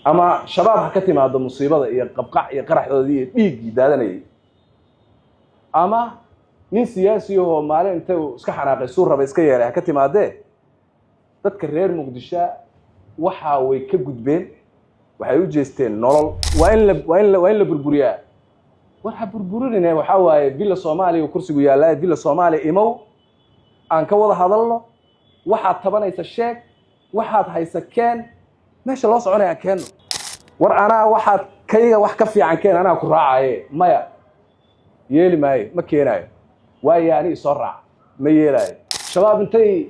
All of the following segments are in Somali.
أما شباب حكتي مع هذا المصيبة يقبقع يقرح ذي بيجي دادني أما من سياسي هو ماله أنت وسكحنا قصور بيسكية يعني حكتي مع ده تذكر مقدشة وحاوي كجدبين وحيوجستين نورل وين لبربريا waxa burburinayna waxa waaye bila Soomaaliya oo kursigu yaalay bila Soomaaliya imow aan ka wada hadalno waxa tabanaysa sheeg waxaad haysa keen meesha loo soconaya keen war ana waxaad kayga wax ka fiican keen ana ku raacay maya yeeli maayo ma keenayo waayani soo raac ma yeelay shabaab intay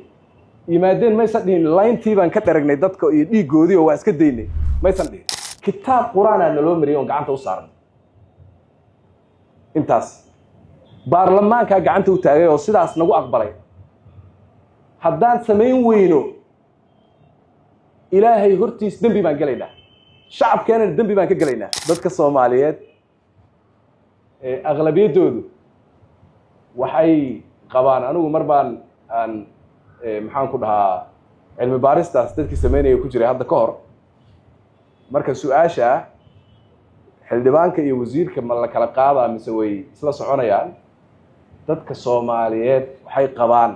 yimaadeen ma sadhin layntii baan ka daragnay dadka iyo dhiigoodii oo waa iska deynay ma sadhin kitaab quraan aan loo mariyo gacanta u saaran intaas baarlamaanka gacanta u taagay oo sidaas nagu aqbalay haddaan sameyn weyno ilaahay hortiis dambi baan galaynaa shacabkeena dambi baan ka galaynaa dadka Soomaaliyeed aqlabiyadoodu waxay qabaan anigu mar baan aan maxaan ku dhahaa cilmi baaristaas dadkii sameynaya ku jiray hadda ka hor marka su'aasha xildhibaanka iyo wasiirka ma la kala qaadaa mise way isla soconayaan dadka Soomaaliyeed waxay qabaan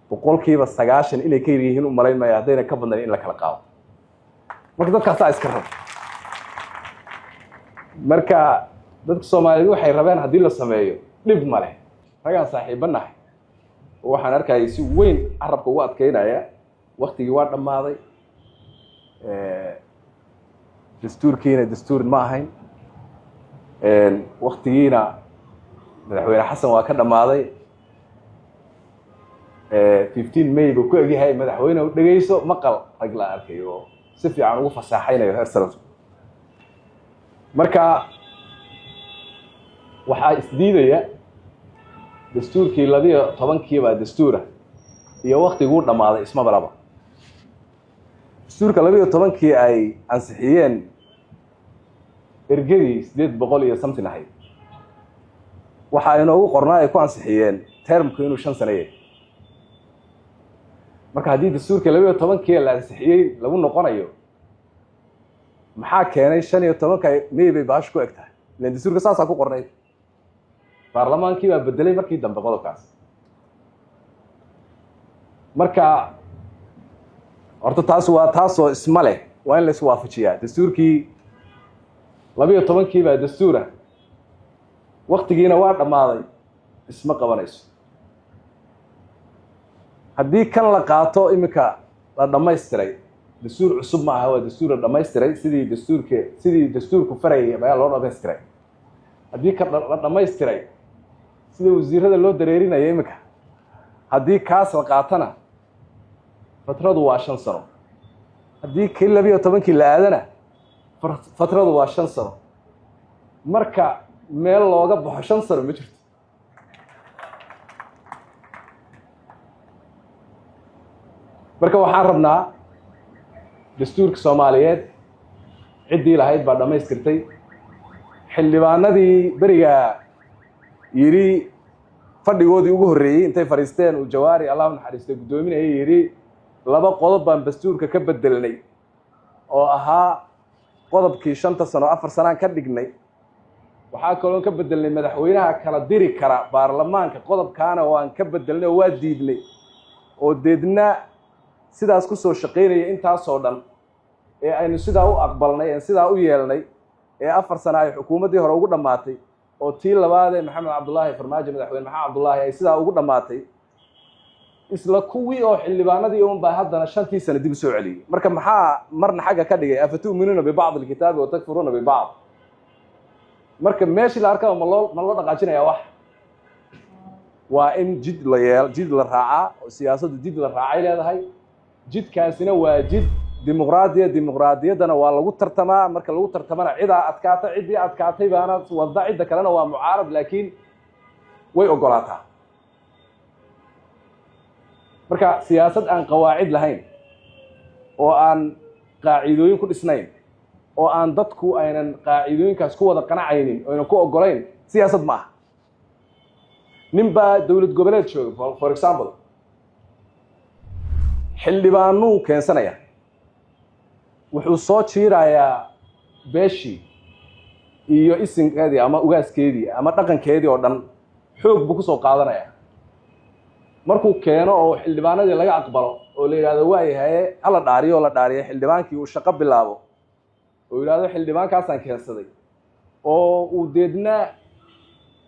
boqolkiiba 90 inay ka yihiin u maleynaya hadayna ka badnayn in la kala qaado marka dadkaas iska rab marka dadka Soomaaliyeed waxay rabeen hadii la sameeyo dhib ma leh ragaan saaxiibanahay waxaan arkay si weyn arabka u adkeynaya waqtigii waa dhamaaday دستوركينا دستور ما هين وقتينا مدحوينه حسن waa ka dhamaaday 15 May buu ku eegyahay madaxweynaha u dhageyso maqal rag la arkayo si fiican ugu fasaxaynayo heer sare marka waxa isdiidaya dastuurkii 12 baa dastuura iyo waqtigu dhamaaday isma balaba dastuurka 12 ay ansixiyeen ergadii 800 iyo something ahayd waxa ay noogu qornaa ay ku ansixiyeen termku inuu 5 sano yahay marka hadii dastuurka 12 la ansixiyay lagu noqonayo maxaa keenay 15 May bay baash ku egtahay leen dastuurka saasa ku qornay baarlamaankii baa bedelay markii dambe qodobkaas marka horta taas waa taasoo isma leh waa in la is waafajiyaa dastuurkii 12 baa dastuura waqtigiina waa dhamaaday isma qabanayso haddii kan la qaato imika la dhammaystiray dastuur cusub ma aha waa dastuur dhammaystiray sidii dastuurku farayay ayaa loo dhammaystiray haddii ka la dhammaystiray sida wasiirada loo dareerinaya imika haddii kaas la qaatana fatradu waa 5 sano haddii kii 12 la aadana fatradu waa 5 sano marka meel looga baxo 5 sano ma jirto marka waxaan rabnaa dastuurka Soomaaliyeed cidii lahayd baa dhamaystirtay xildhibaanadii bariga yiri fadhigoodii ugu horeeyay intay fariisteen oo jawaari Allah naxariistay gudoominayay yiri laba qodob baan dastuurka ka bedelnay oo ahaa qodobkii 5 sano 4 sano ka dhignay waxa kale ka bedelnay madaxweynaha kala diri kara baarlamaanka qodobkaana waan ka bedelnay oo waa diidnay oo deedna sidaas ku soo shaqeynaya intaas oo dhan ee aynu sidaa u aqbalnay ee sidaa u yeelnay ee 4 sano ay xukuumadii hore ugu dhamaatay oo tii labaad ee Maxamed Cabdullaahi Farmaajo madaxweyne Maxamed Cabdullaahi ay sidaa ugu dhamaatay isla kuwii oo xildhibaanadii oo baa haddana 5 sano dib soo celiyay marka maxaa marna xaga ka dhigay afatu'minuna bi ba'd al-kitab wa takfuruna bi ba'd marka meeshii la arkaa ma loo dhaqaajinaya wax waa in jid la raaca oo siyaasaddu jid la raacay leedahay jidkaasina waa jid dimuqraadiyadana waa lagu tartamaa marka lagu tartamana cidii adkaatay baana wada cid kalena waa mucaarad laakiin way ogolaataa marka siyaasad aan qawaacid lahayn oo aan qaacidooyin ku dhisnayn oo aan dadku aynan qaacidooyinkaas ku wada qanacaynin oo aynan ku ogolayn siyaasad ma aha ninba dawlad goboleed jooga for example xildhibaanu keensanaya wuxuu soo jiirayaa beeshii iyo isinkeedii ama ugaaskeedii ama dhaqankeedii oo dhan xoog buu ku soo qaadanayaa markuu keeno oo xildhibaanadii laga aqbalo oo la yiraahdo waayahay hala dhaariyo la dhaariyo xildhibaankii uu shaqo bilaabo oo yiraahdo xildhibaankaasaan keensaday oo uu deedna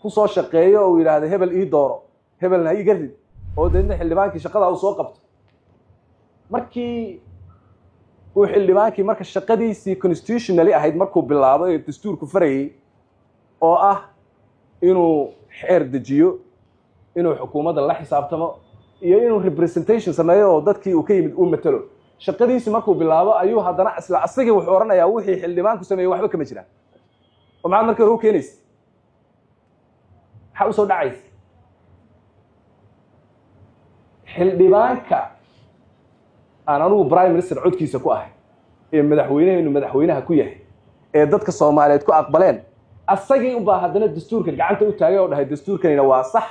ku soo shaqeeyo oo yiraahdo hebel ii dooro hebelna iga rid oo deedna xildhibaankii shaqada uu soo qabto markii uu xildhibaankii marka shaqadiisii constitutionally ahayd markuu bilaabo ee dastuurku farayay oo ah inuu xeer dejiyo inuu xukuumadda la xisaabtamo iyo inuu representation sameeyo oo dadkii uu ka yimid uu matalo shaqadiisii markuu bilaabo ayuu haddana isla asagii wuxuu oranayaa wixii xildhibaanku sameeyay waxba kama jiraan oo maxaad markii hore u keenaysa maxaa u soo dhacaysa xildhibaanka aan anugu prime minister codkiisa ku ahay ee madaxweynaheenu madaxweynaha ku yahay ee dadka Soomaaliyeed ku aqbaleen asagii u baa haddana dastuurka gacanta u taagay oo dhahay dastuurkanina waa sax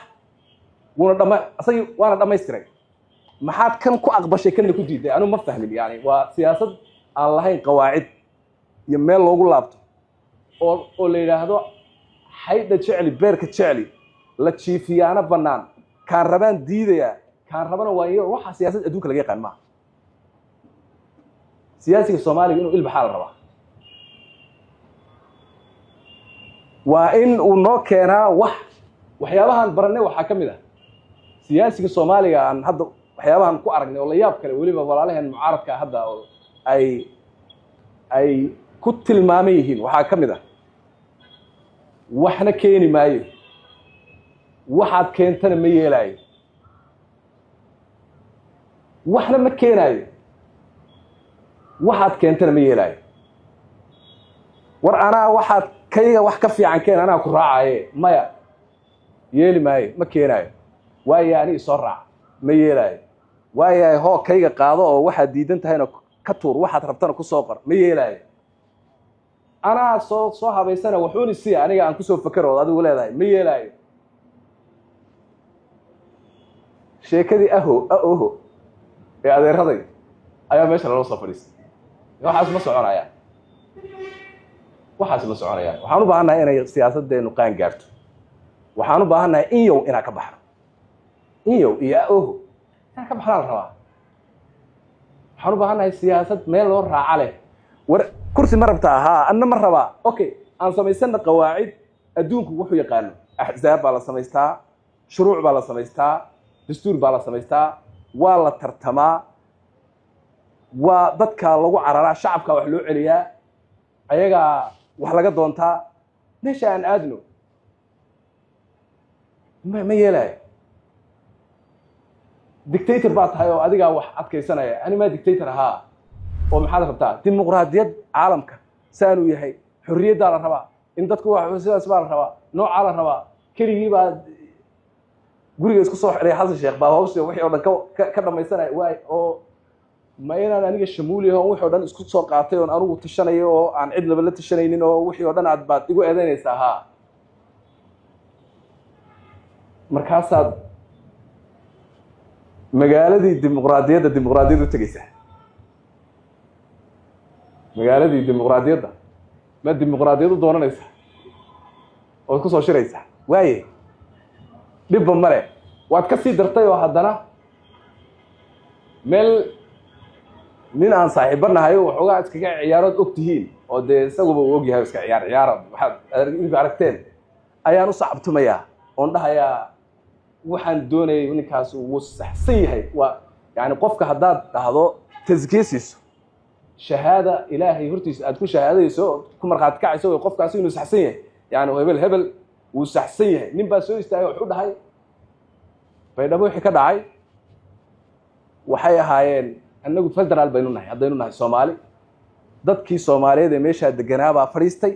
asagii waana dhamaystiray maxaad kan ku aqbashay kana ku diiday anu ma fahmin yani waa siyaasad aan lahayn qawaacid iyo meel loogu laabto oo la yiraahdo hayda jecli beerka jecli la jiifiyaana banaan kaan rabaan diidaya kaan rabana waayo waxa siyaasad adduunka laga yaqaan ma siyaasiga Soomaaliga inuu ilbaxal raba waa in uu noo keenaa waxyaabahan baranay waxa kamid ah siyaasiga Soomaaliga aan hadda waxyaabahan ku aragnay oo la yaab kale waliba walaalaheen mucaaradka hadda oo ay ku tilmaamay yihiin waxa kamid ah waxna keeni maayo waxaad keentana ma yeelaayo waxna ma keenaayo waxaad keentana ma yeelaayo war anaa waxaad kayga wax ka fiican keen anaa ku raacaye maya yeeli maayo ma keenaayo waayo ani soo raac ma yeelaayo waayo hoo kayga qaado oo waxaad diidan tahayna ka tuur waxaad rabtana ku soo qor ma yeelaayo anaa soo habaysana wuxuuna si aniga aan ku soo fakaro adigu leedahay ma yeelaayo sheekadii aho ee adeeraday ayaa meesha loo soo fadhiistay waxaas ma soconayaan waxaan u baahanahay inay siyaasadeenu qaan gaarto waxaan u baahanahay in yow inaa ka baxno in yow iyo oho inaa ka baxnaa la rabaa waxaan u baahanahay siyaasad meel loo raaca leh war kursi ma rabtaa haa anna ma rabaa okay aan samaysana qawaacid adduunku wuxuu yaqaano axzaab baa la samaystaa shuruuc baa la samaystaa dastuur baa la samaystaa waa la tartamaa waa dadka lagu cararaa shacabka wax loo celiyaa ayaga wax laga doontaa meesha aan aadno ma yeelaayo dictator baa tahay oo adigaa wax adkaysanaya ani ma dictator ahaa oo maxaad rabtaa dimuqraadiyad caalamka saanu yahay xorriyadda la rabaa in dadku wax sidaas baa la rabaa nooca la rabaa keligii baa guriga isku soo xiray Xasan Sheekh baa hawsha wixii oo dhan ka dhamaysanay waay oo ma inaan aniga shamuuliyo oo wixii oo dhan isku soo qaatay oo anigu tashanayo oo aan cid laba la tashanaynin oo wixii oo dhan aad baad igu eedeynaysaa ha markaasaad magaaladii dimuqraadiyadda tagaysaa magaaladii dimuqraadiyadda ma dimuqraadiyadu doonanaysa oo ku soo shiraysa waaye dhibba male waad ka sii dartay oo haddana meel nin aan saaxiibanahay waxoogaa iskaga ciyaarood og tihiin oo dee isaguba uu og yahay iska ciyaarad waxaad idinku aragteen ayaan u sacabtumayaa oon dhahayaa waxaan doonayay ninkaas uu saxsan yahay waa yani qofka haddaad dhahdo taskiisiiso shahaada ilaahay hortiisa aad ku shahaadayso ku markhaati kacayso qofkaasi inuu saxsan yahay yani hebel wuu saxsan yahay nin baa soo istaagay wuxuu dhahay baydhabo wixii ka dhacay waxay ahaayeen annagu federal baynu nahay haddaynu nahay Soomaali dadkii Soomaaliyeed ee meesha deganaa baa fariistay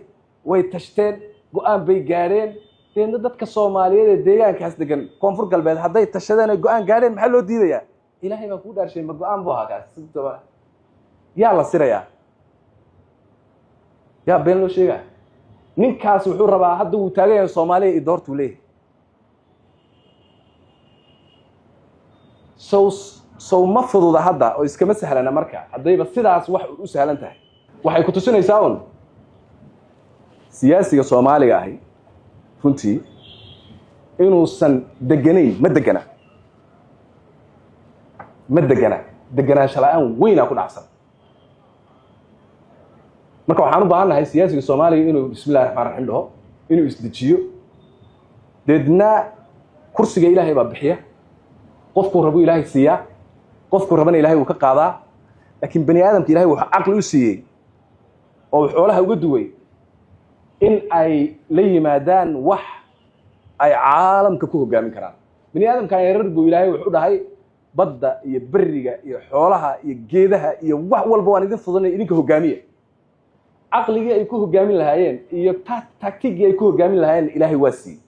way tashteen go'aan bay gaareen deedna dadka Soomaaliyeed ee deegaankaas degan koonfur galbeed hadday tashadeen ay go'aan gaareen maxaa loo diidayaa ilaahay baa ku dhaarshay ma go'aan buu ahaa kaas yaa la sirayaa yaa been loo sheegaa ninkaas wuxuu rabaa hadda uu taagan yahay Soomaaliya iyo doortu leeyahay so ma fududa hadda oo iskama sahlana marka haddayba sidaas wax u sahlan tahay waxay ku tusinaysaa un siyaasiga Soomaaliga ahi runtii inuusan deganayn ma degana deganaansho la'aan weyn ku dhacsan marka waxaan u baahanahay siyaasiga Soomaaliga inuu bismillaahir rahmaanir rahiim dhaho inuu isdejiyo deedna kursiga Ilaahay baa bixiya qofku rabo Ilaahay siiya qofku rabana Ilaahay uu ka qaadaa laakiin bani aadamka Ilaahay wuxuu aqli u siiyay oo xoolaha uga duway in ay la yimaadaan wax ay caalamka ku hogaamin karaan bani aadamka yarar buu Ilaahay wuxuu dhahay badda iyo bariga iyo xoolaha iyo geedaha iyo wax walba waan idin fududeeyay idinka hogaamiya aqliga ay ku hogaamin lahaayeen iyo tactics ay ku hogaamin lahaayeen Ilaahay waa siiyay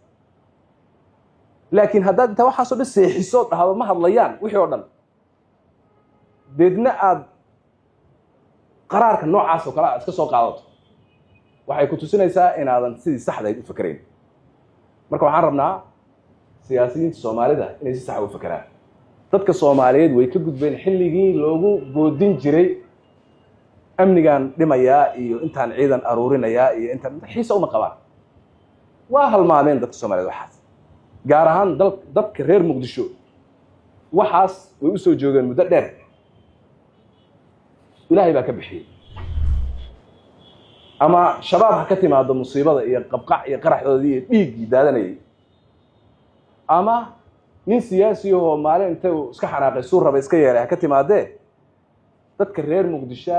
laakiin haddaad inta waxa soo dhaseexiso dhahdo ma hadlayaan wixii oo dhan deedna aad qaraarka noocaas oo kala iska soo qaadato waxay ku tusinaysaa inaadan sidii saxda u fakarayn marka waxaan rabnaa siyaasiyiinta Soomaalida inay si sax u fakaraan dadka Soomaaliyeed way ka gudbeen xilligii loogu boodin jiray amnigan dhimaya iyo intaan ciidan aruurinaya iyo intaan xiisa uma qabaan waa halmaameen dadka Soomaaliyeed waxaas gaar ahaan dadka reer Muqdisho waxaas way u soo joogeen muddo dheer Ilaahay baa ka bixiyay ama shabaab ha ka timaado musiibada iyo qabqac iyo qaraxdoodii iyo dhiigii daadanayay ama nin siyaasi oo maalin inta uu iska xanaaqay soo rabay iska yeelay ha ka timaadee dadka reer Muqdisho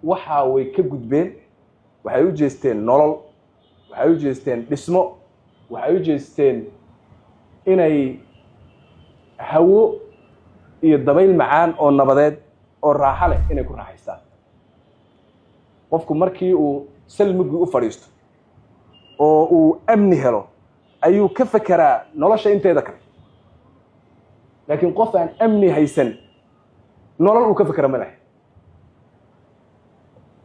waxa way ka gudbeen waxay u jeesteen nolol waxay u jeesteen dhismo waxay u jeesteen inay hawo iyo dabayl macaan oo nabadeed oo raaxo leh inay ku raaxaystaan qofku markii uu salmigi u fadhiisto oo uu amni helo ayuu ka fakaraa nolosha inteeda kale laakiin qof aan amni haysan nolol uu ka fakara ma leh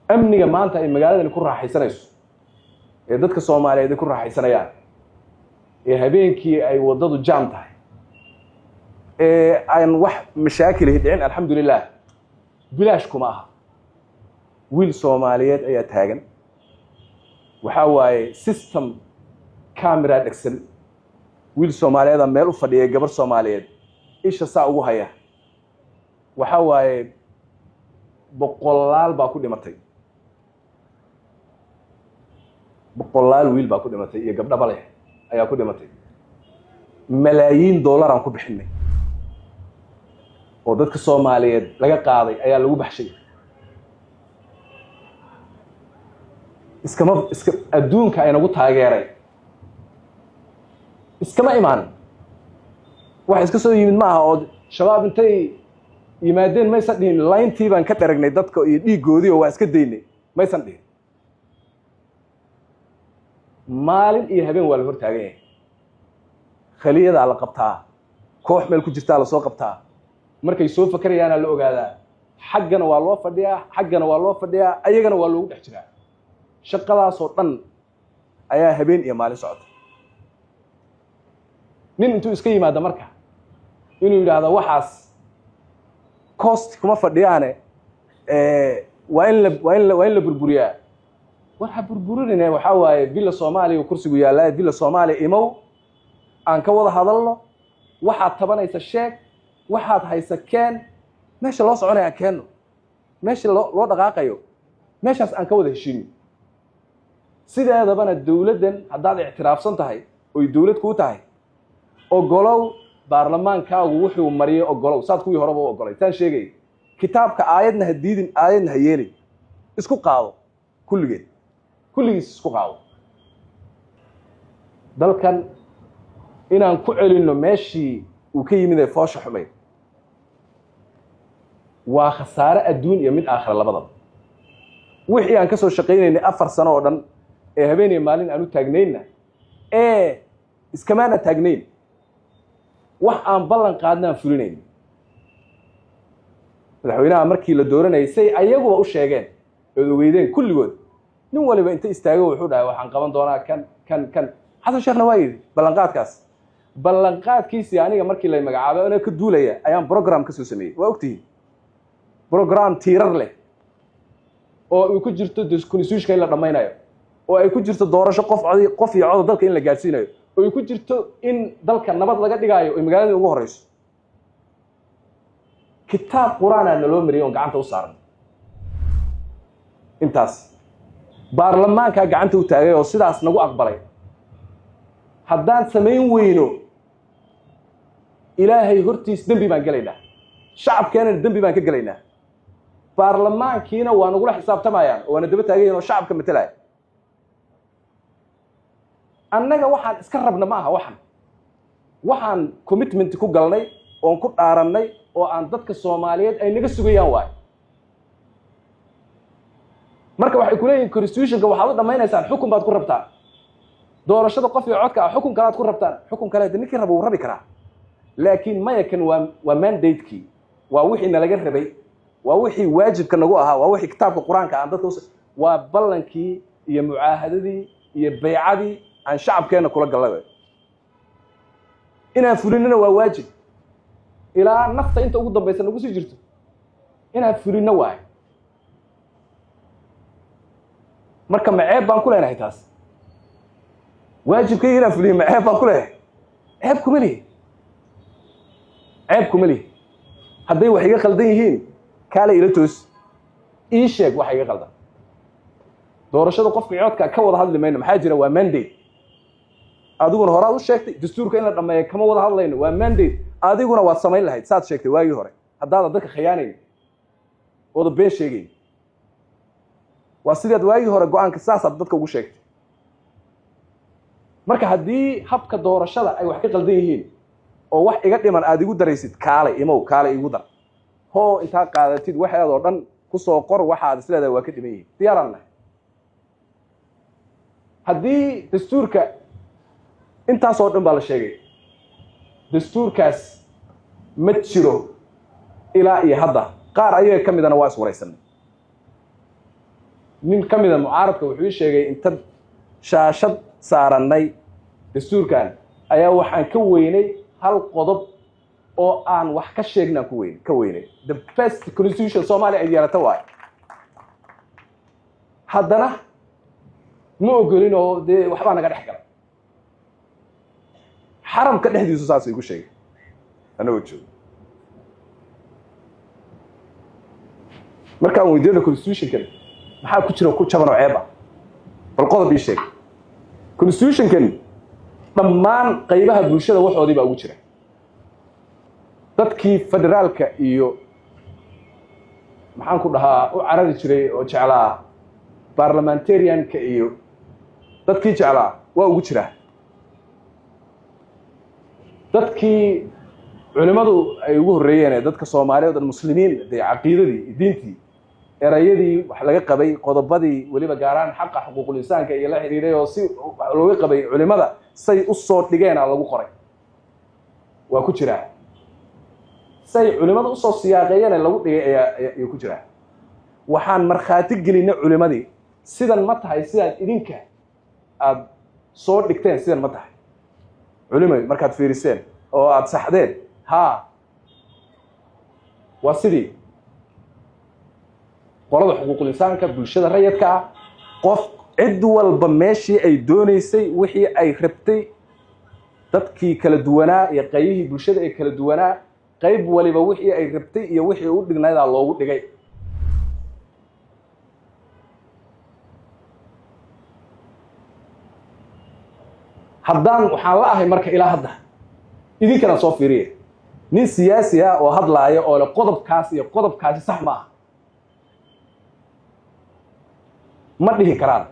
amniga maanta ay magaaladani ku raaxaysanayso ee dadka Soomaaliyeed ku raaxaysanayaan ee habeenkii ay wadadu jaam tahay ee aan wax mashaakil dhicin alxamdulillah bilaash kuma aha wiil Soomaaliyeed ayaa taagan waxa waaye system camera dhexel wiil Soomaaliyeed meel u fadhiya gabar Soomaaliyeed isha saa ugu haya waxa waaye boqolaal baa ku dhimatay boqolaal wiil baa ku dhimatay iyo gabdho bale ayaa ku dhimatay malaayiin dollar aan ku bixinay oo dadka Soomaaliyeed laga qaaday ayaa lagu baxshay iska adduunka ay nagu taageeray iskama imaan wax iska soo yimid maaha oo shabaab intay yimaadeen maysan dhihin layntii baan ka daragnay dadka iyo dhiigoodii oo waa iska daynay maysan dhihin maalin iyo habeen waa la hor taagan yahay khaliyada la qabtaa koox meel ku jirta la soo qabtaa markay soo fakarayaan la ogaadaa xaggana waa loo fadhiyaa xaggana waa loo fadhiyaa ayagana waa loogu dhex jiraa shaqadaas oo dhan ayaa habeen iyo maalin socota nin intuu iska yimaado marka inuu yiraahdo waxaas cost kuma fadhiyaane waa in la burburiyaa waxa burburinayna waxa waaye bila Soomaaliya kursigu yaalaa bila Soomaaliya imow aan ka wada hadalno waxaad tabanaysa sheeg waxaad haysa keen meesha loo soconaya keeno meesha loo dhaqaaqayo meeshaas aan ka wada heshiino sideedabana dawladdan haddaad ictiraafsan tahay oo dawlad ku tahay ogolow baarlamaankaagu wuxuu mariyay ogolow saad kuwii horeba u ogolay taan sheegay kitaabka aayadna hadiidin aayadna hayeelay isku qaado kulligiis isku qaado dalkan inaan ku celino meeshii uu ka yimid ee foosha xumay waa khasaare adduun iyo mid aakhira labadaba wixii aan ka soo shaqeynay 4 sano oo dhan ee habeenay maalin aanu taagnayna iskamaana taagnayn wax aan ballan qaadnaan fulinayn madaxweynaha markii la dooranayay say ayaguba u sheegeen oo ogeydeen kulligood nin waliba inta istaago wuxuu dhahay waxaan qaban doonaa kan xasan sheekhna waa yiri ballanqaadkiisii aniga markii la magacaabay ana ka duulaya ayaan program ka soo sameeyay waa ogtihiin program tiirar leh oo ay ku jirto constitution in la dhamaynayo oo ay ku jirto doorasho qof iyo cod dalka in la gaarsiinayo oo ay ku jirto in dalka nabad laga dhigayo oo magaalada ugu horeyso kitaab quraan aan loo mariyo gacanta u saaran intaas baarlamaanka gacanta u taagay oo sidaas nagu aqbalay haddaan samayn weyno ilaahay hortiis dambi baan galaynaa shacabkeena dambi baan ka galaynaa baarlamaankiina waa nagu la xisaabtamayaan oo ana daba taagayeen oo shacabka matalaya annaga waxaan iska rabna ma aha waxaan commitment ku galnay oo ku dhaarannay oo aan dadka Soomaaliyeed ay naga sugayaan waay marka waxay ku leeyihiin constitution-ka waxaad u dhamaynaysaa xukun baad ku rabtaa doorashada qof iyo codka xukun kale aad ku rabtaan xukun kale ninkii rabo rabi karaa laakiin maya kan waa mandate-kii waa wixii nalaga rabay waa wixii waajibka nagu ahaa waa wixii kitaabka quraanka aan dadka waa ballankii iyo mucaahadadii iyo bay'adii aan shacabkeena kula galay inaan fulinna waa waajib ilaa nafta inta ugu dambaysan ugu sii jirto inaan fulinna waay marka maceeb baan ku leenahay taas waajibkii inaan fuliyo maceeb baan ku leenahay ceeb kuma lihi hadday wax iga qaldan yihiin kaale ila toos ii sheeg wax iga qaldan doorashada qofka codka ka wada hadli mayno maxaa jira waa mandate adiguna horaad u sheegtay dastuurka in la dhameeyo kama wada hadlayno waa mandate adiguna waad samayn lahayd saad sheegtay waagii hore haddaad dadka khiyaanayn oo been sheegay waa sidaad waagii hore go'aanka saasaad dadka ugu sheegtay marka haddii habka doorashada ay wax ka qaldan yihiin oo wax iga dhiman aad igu daraysid kaale igu dar hoo intaa qaadatid waxaad oo dhan ku soo qor waxaad isleedahay waa ka dhiman yihiin diyaarana haddii dastuurka intaas oo dhan baa la sheegay dastuurkaas ma jiro ilaa iyo hadda qaar ayaga ka midana waa iswaraysanay nin ka mida mucaaradka wuxuu sheegay inta shaashad saarannay dastuurkan ayaa waxaan ka weynay hal qodob oo aan wax ka sheegnaan ka weynay the best constitution Soomaaliya ay yeelata waay haddana ma ogolin oo dee waxbaa naga dhex galay xaramka dhexdiisu saas igu sheegay anagoo joogo markaan weydiino constitution-kan maxaa ku jira ku jaban oo ceeb ah bal qodob ii sheeg constitution-kan dhammaan qaybaha bulshada waxoodii baa ugu jira dadkii federaalka iyo maxaan ku dhahaa u carari jiray oo jeclaa parliamentarian-ka iyo dadkii jeclaa waa ugu jiraa dadkii culimadu ay ugu horreeyeen ee dadka Soomaaliyeed oo muslimiin ee caqiidadii diintii erayadii wax laga qabay qodobadii waliba gaaraan xaqa xuquuqul insaanka iyo la xiriiray oo si looga qabay culimada say u soo dhigeen lagu qoray waa ku jira say culimada u soo siyaaqeeyeen lagu dhigay ay ku jira waxaan marxaati gelinay culimadii sidan ma tahay sidaad idinka aad soo dhigteen sidan ma tahay culimadu markaad fiiriseen oo aad saxdeen waa sidii qolada xuquuqul insaanka bulshada rayidka ah qof cid walba meeshii ay doonaysay wixii ay rabtay dadkii kala duwanaa iyo qaybihii bulshada ay kala duwanaa qayb waliba wixii ay rabtay iyo wixii u dhignayda loogu dhigay haddaan waxaan la ahay marka ilaa hadda idinkana soo fiiriye nin siyaasi ah oo hadlaaya oo le qodobkaas iyo qodobkaasi sax ma aha ma dhihi karaan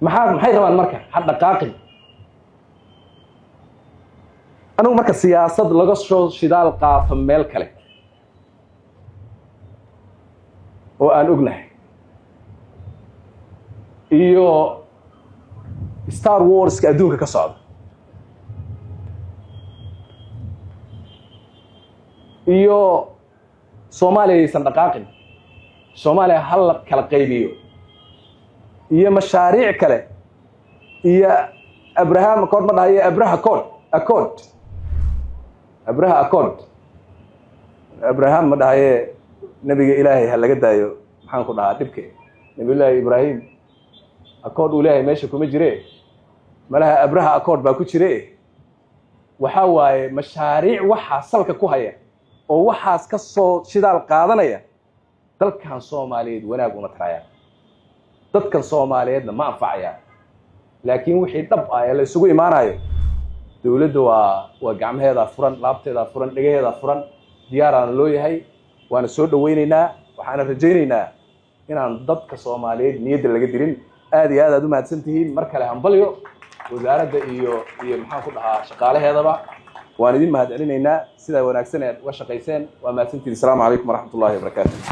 maxay rabaan marka had dhaqaaqin anigu marka siyaasad laga soo shidaal qaato meel kale oo aan ognahay iyo Star Wars ka adduunka ka socda iyo Soomaaliya aysan dhaqaaqin Soomaaliya hal kala qaybiyo iyo mashaariic kale iyo Abraham Accord ma dhahayo Abraham ma dhahayo nabiga ilaahay ha laga daayo maxaan ku dhahaa dhibke nabiyullaahi ibraahim akood uu leeyahay meesha kuma jire malaha abraha akood baa ku jire waxa waaye mashaariic waxa salka ku haya oo waxaas ka soo shidaal qaadanaya dalkan Soomaaliyeed wanaag uma taraya dadkan Soomaaliyeedna ma anfacaya laakiin wixii dhab ah ee la isugu imaanayo dawladda waa gacmaheeda furan laabteeda furan dhigaheeda furan diyaarana loo yahay waana soo dhaweynaynaa waxaana rajaynaynaa inaan dadka Soomaaliyeed niyadda laga dirin aad iyo aad u mahadsantihiin mar kale hambalyo wasaaradda iyo maxaan ku dhahaa shaqaalaheedaba waan idin mahad celinaynaa sida wanaagsan ee uga shaqayseen waa mahadsantihiin. Assalaamu calaykum waraxmatullaahi wabarakaatuh.